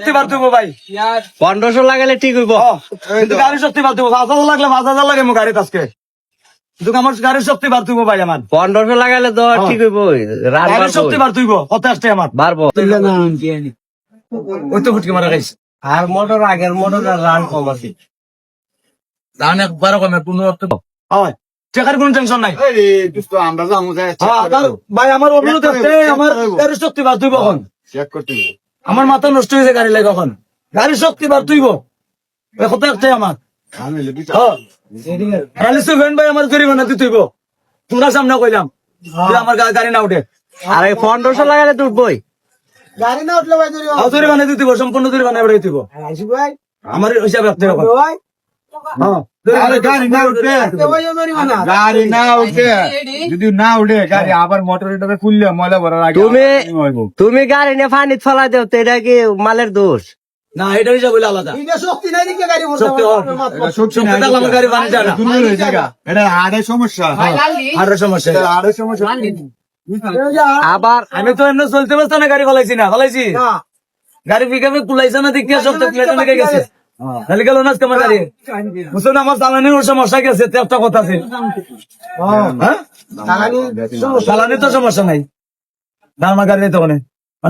শক্তি বাড়তে ভাই 1500 লাগালে ঠিক হইব। কিন্তু গাড়ির শক্তি বাড়তে 5,000 লাগলে 5,000 লাগে মো গাড়িতে আজকে। কিন্তু আমার গাড়ির শক্তি বাড়তে ভাই আমার 1500 লাগালে তো ঠিক হইব। রান গাড়ির শক্তি বাড়তে কত আসছে আমার বাড়বো। ওই তো ফুটকি মারা খাইছে আর মোটর আগের মোটর রান কম আছে। ধান একবার কমে 15 হয় চেকার কোনো টেনশন নাই। আমরা যাবো ভাই আমার অনুরোধ আছে আমার গাড়ির শক্তি বাড়তে কখন চেক করতে আমার মাথা নষ্ট হয়েছে গাড়ি লাগে কখন গাড়ির শক্তি বাড়তে কত একটা আমার ভাই আমার জরিমানা দিতে হইব তোমরা সামনে কইলাম যে আমার গাড়ি না উঠে আর 1500 লাগালে তো উঠবই। গাড়ি না উঠলে ভাই জরিমানা দিতে হইব সম্পূর্ণ জরিমানা এবার দিতে হইব আমার হিসাবে রাখতে হবে গাড়ি না উঠে যদি না উঠে গাড়ি আবার মোটর খুললে ময়লা ভরার আগে তুমি গাড়ি নিয়ে পানি ফেলা দেও তো এটা কি মালের দোষ? না এটা হিসাব হইলে আলাদা শক্তি নাই দিকে গাড়ি শক্তি থাকলে আমার গাড়ি বানিয়ে যায় না এটা হাড়ের সমস্যা হাড়ের সমস্যা হাড়ের সমস্যা আবার আমি তো এমনি চলতে পারছি না গাড়ি ফলাইছি না ফলাইছি গাড়ি পিকাপে কুলাইছে না দেখে সব লেগে গেছে তাহলে গেল না তোমার গাড়ি বুঝছো না আমার চালানির সমস্যা গেছে একটা কথা আছে চালানি তো সমস্যা নাই না আমার গাড়ি তো মানে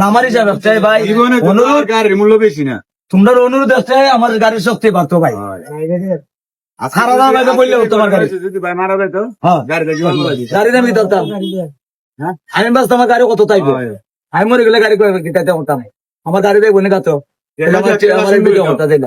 আমার হিসাবে চাই ভাই অনুরোধ গাড়ির মূল্য বেশি না তোমরা অনুরোধ আছে আমার গাড়ির শক্তি পাতো ভাই সারা দাম এটা বললে তোমার গাড়ি যদি ভাই মারা যায় তো গাড়ি দামি দরকার আমি বাস তোমার গাড়ি কত চাইবো আমি মরে গেলে গাড়ি কিনতে করতাম আমার গাড়ি দেখবো না গাতো আমার ভিডিও করতে